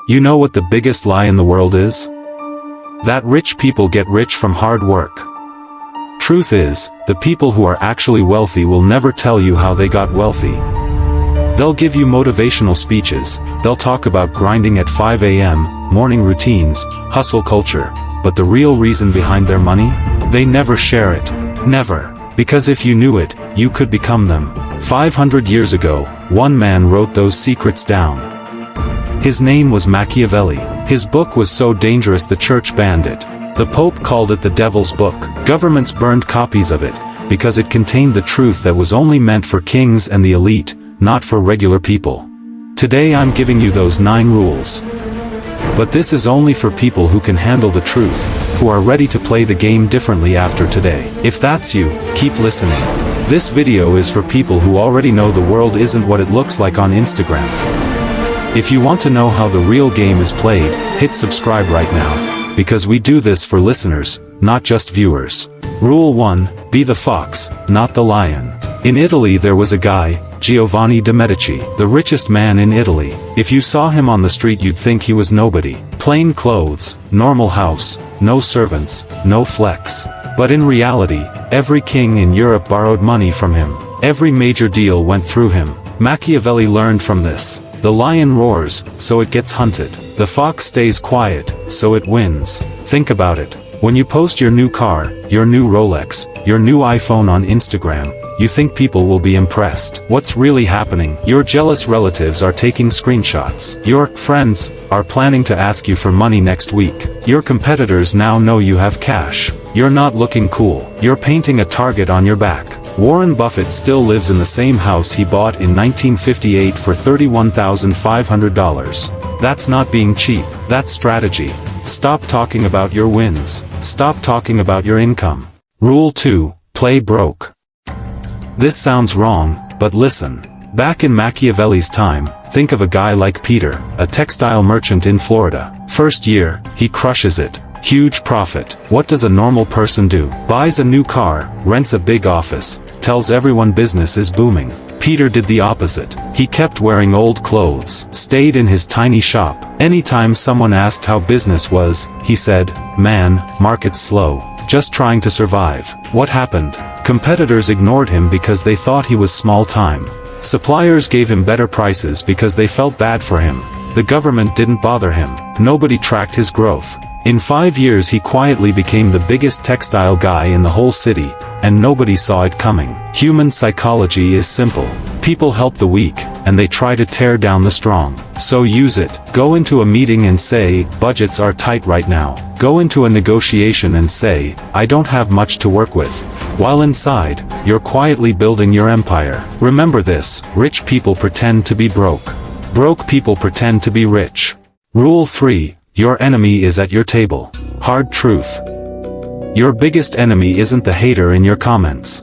You know what the biggest lie in the world is? That rich people get rich from hard work. Truth is, the people who are actually wealthy will never tell you how they got wealthy. They'll give you motivational speeches, they'll talk about grinding at 5 a.m., morning routines, hustle culture, but the real reason behind their money? They never share it. Never. Because if you knew it, you could become them. 500 years ago, one man wrote those secrets down. His name was Machiavelli. His book was so dangerous the church banned it. The Pope called it the Devil's Book. Governments burned copies of it, because it contained the truth that was only meant for kings and the elite, not for regular people. Today I'm giving you those 9 rules. But this is only for people who can handle the truth, who are ready to play the game differently after today. If that's you, keep listening. This video is for people who already know the world isn't what it looks like on Instagram. If you want to know how the real game is played, hit subscribe right now, because we do this for listeners, not just viewers. Rule 1, be the fox, not the lion. In Italy there was a guy, Giovanni de' Medici, the richest man in Italy. If you saw him on the street you'd think he was nobody. Plain clothes, normal house, no servants, no flex. But in reality, every king in Europe borrowed money from him. Every major deal went through him. Machiavelli learned from this. The lion roars, so it gets hunted. The fox stays quiet, so it wins. Think about it. When you post your new car, your new Rolex, your new iPhone on Instagram, you think people will be impressed. What's really happening? Your jealous relatives are taking screenshots. Your friends are planning to ask you for money next week. Your competitors now know you have cash. You're not looking cool. You're painting a target on your back. Warren Buffett still lives in the same house he bought in 1958 for $31,500. That's not being cheap. That's strategy. Stop talking about your wins. Stop talking about your income. Rule 2, play broke. This sounds wrong, but listen. Back in Machiavelli's time, think of a guy like Peter, a textile merchant in Florida. First year, he crushes it. Huge profit. What does a normal person do? Buys a new car, rents a big office, tells everyone business is booming. Peter did the opposite. He kept wearing old clothes, stayed in his tiny shop. Anytime someone asked how business was, he said, "Man, market's slow. Just trying to survive." What happened? Competitors ignored him because they thought he was small time. Suppliers gave him better prices because they felt bad for him. The government didn't bother him. Nobody tracked his growth. In 5 years he quietly became the biggest textile guy in the whole city, and nobody saw it coming. Human psychology is simple. People help the weak, and they try to tear down the strong. So use it. Go into a meeting and say, "Budgets are tight right now." Go into a negotiation and say, "I don't have much to work with." While inside, you're quietly building your empire. Remember this, rich people pretend to be broke. Broke people pretend to be rich. Rule 3, your enemy is at your table. Hard truth. Your biggest enemy isn't the hater in your comments.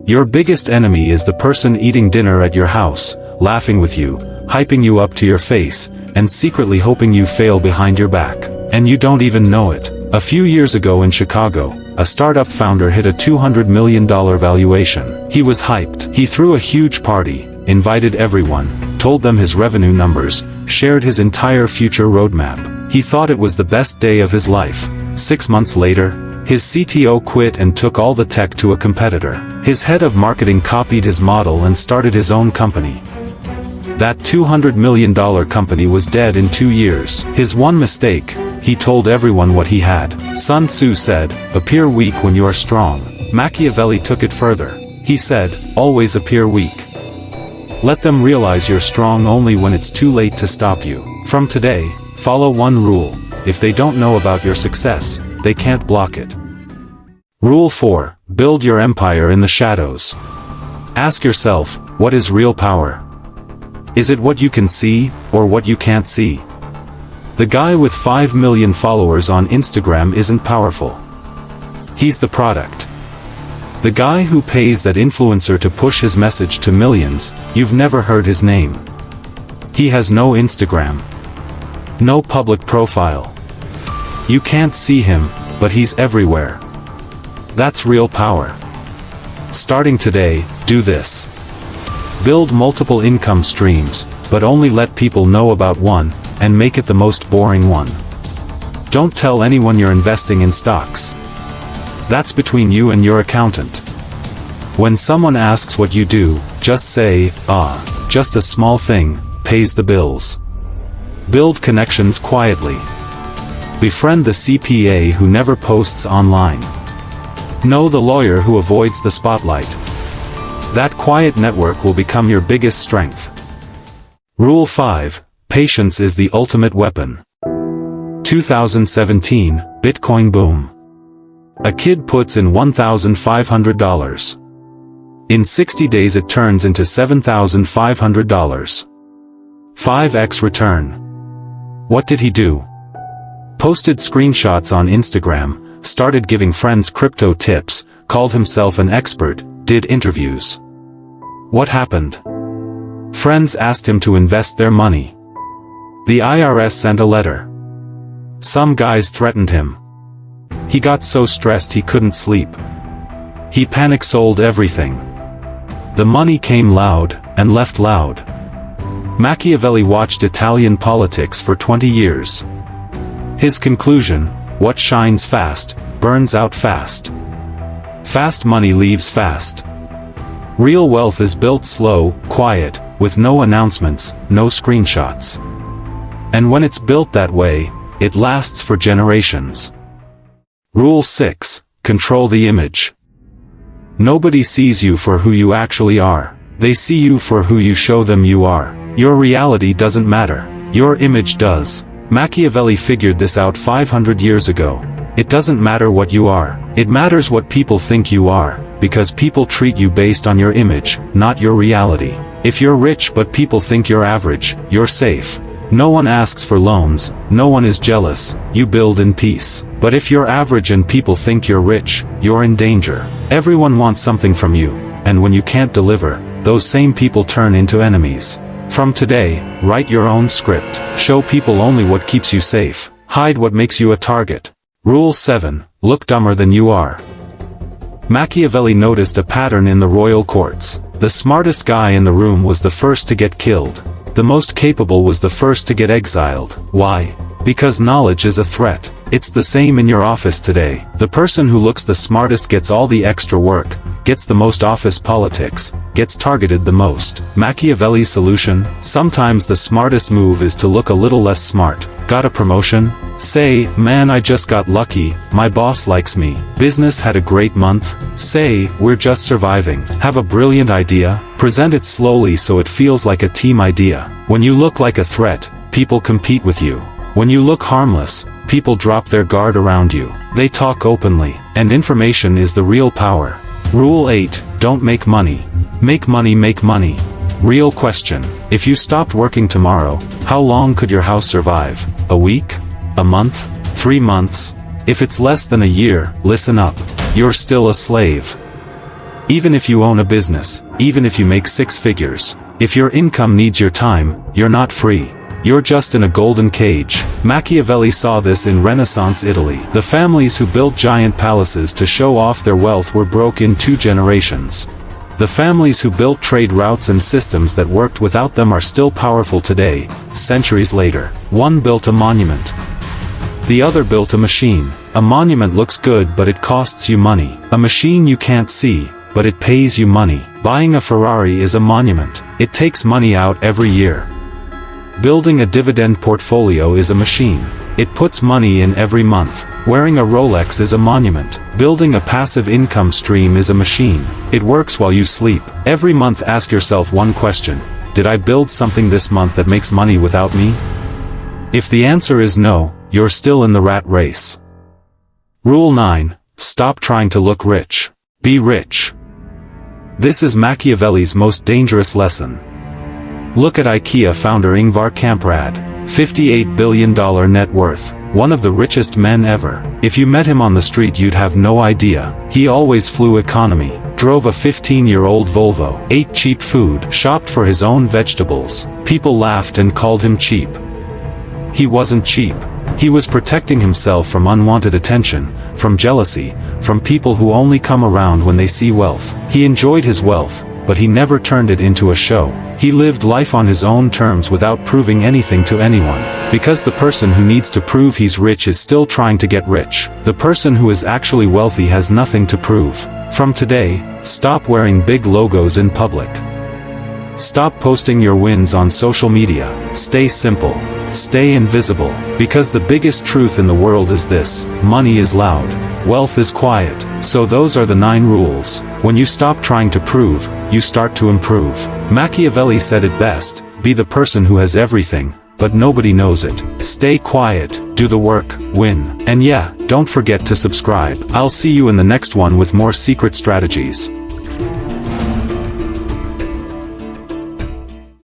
Your biggest enemy is the person eating dinner at your house, laughing with you, hyping you up to your face, and secretly hoping you fail behind your back. And you don't even know it. A few years ago in Chicago, a startup founder hit a $200 million valuation. He was hyped. He threw a huge party, invited everyone, told them his revenue numbers, shared his entire future roadmap. He thought it was the best day of his life. 6 months later, his CTO quit and took all the tech to a competitor. His head of marketing copied his model and started his own company. That $200 million company was dead in 2 years. His one mistake, he told everyone what he had. Sun Tzu said, "Appear weak when you are strong." Machiavelli took it further. He said, "Always appear weak. Let them realize you're strong only when it's too late to stop you." From today, follow one rule. If they don't know about your success, they can't block it. Rule 4, build your empire in the shadows. Ask yourself, what is real power? Is it what you can see, or what you can't see? The guy with 5 million followers on Instagram isn't powerful. He's the product. The guy who pays that influencer to push his message to millions, you've never heard his name. He has no Instagram. No public profile. You can't see him, but he's everywhere. That's real power. Starting today, do this. Build multiple income streams, but only let people know about one. and make it the most boring one. Don't tell anyone you're investing in stocks. That's between you and your accountant. When someone asks what you do, just say, just a small thing, pays the bills. Build connections quietly. Befriend the CPA who never posts online. Know the lawyer who avoids the spotlight. That quiet network will become your biggest strength. Rule 5. Patience is the ultimate weapon. 2017, Bitcoin boom. A kid puts in $1,500. In 60 days it turns into $7,500. 5x return. What did he do? Posted screenshots on Instagram, started giving friends crypto tips, called himself an expert, did interviews. What happened? Friends asked him to invest their money. The IRS sent a letter. Some guys threatened him. He got so stressed he couldn't sleep. He panic sold everything. The money came loud, and left loud. Machiavelli watched Italian politics for 20 years. His conclusion: what shines fast, burns out fast. Fast money leaves fast. Real wealth is built slow, quiet, with no announcements, no screenshots. And when it's built that way, it lasts for generations. Rule 6. Control the image. Nobody sees you for who you actually are. They see you for who you show them you are. Your reality doesn't matter. Your image does. Machiavelli figured this out 500 years ago. It doesn't matter what you are. It matters what people think you are, because people treat you based on your image, not your reality. If you're rich but people think you're average, you're safe. No one asks for loans, no one is jealous, you build in peace. But if you're average and people think you're rich, you're in danger. Everyone wants something from you, and when you can't deliver, those same people turn into enemies. From today, write your own script. Show people only what keeps you safe. Hide what makes you a target. Rule 7. Look dumber than you are. Machiavelli noticed a pattern in the royal courts. The smartest guy in the room was the first to get killed. The most capable was the first to get exiled. Why? Because knowledge is a threat. It's the same in your office today. The person who looks the smartest gets all the extra work, gets the most office politics, gets targeted the most. Machiavelli's solution: sometimes the smartest move is to look a little less smart. Got a promotion? Say, man, I just got lucky, my boss likes me. Business had a great month? Say, we're just surviving. Have a brilliant idea? Present it slowly so it feels like a team idea. When you look like a threat, people compete with you. When you look harmless, people drop their guard around you. They talk openly, and information is the real power. Rule 8. Don't make money. Make money, make money. Real question: if you stopped working tomorrow, how long could your house survive? A week? A month? 3 months? If it's less than a year, listen up. You're still a slave. Even if you own a business, even if you make 6 figures, if your income needs your time, you're not free. You're just in a golden cage. Machiavelli saw this in Renaissance Italy. The families who built giant palaces to show off their wealth were broke in 2 generations. The families who built trade routes and systems that worked without them are still powerful today, centuries later. One built a monument. The other built a machine. A monument looks good but it costs you money. A machine you can't see, but it pays you money. Buying a Ferrari is a monument. It takes money out every year. Building a dividend portfolio is a machine. It puts money in every month. Wearing a Rolex is a monument. Building a passive income stream is a machine. It works while you sleep. Every month ask yourself one question: did I build something this month that makes money without me? If the answer is no, you're still in the rat race. Rule 9. Stop trying to look rich. Be rich. This is Machiavelli's most dangerous lesson. Look at IKEA founder Ingvar Kamprad. $58 billion net worth. One of the richest men ever. If you met him on the street you'd have no idea. He always flew economy. Drove a 15-year-old Volvo. Ate cheap food. Shopped for his own vegetables. People laughed and called him cheap. He wasn't cheap. He was protecting himself from unwanted attention, from jealousy, from people who only come around when they see wealth. He enjoyed his wealth, but he never turned it into a show. He lived life on his own terms without proving anything to anyone. Because the person who needs to prove he's rich is still trying to get rich. The person who is actually wealthy has nothing to prove. From today, stop wearing big logos in public. Stop posting your wins on social media. Stay simple. Stay invisible. Because the biggest truth in the world is this: money is loud. Wealth is quiet. So those are the 9 rules. When you stop trying to prove, you start to improve. Machiavelli said it best: be the person who has everything, but nobody knows it. Stay quiet, do the work, win. And yeah, don't forget to subscribe. I'll see you in the next one with more secret strategies.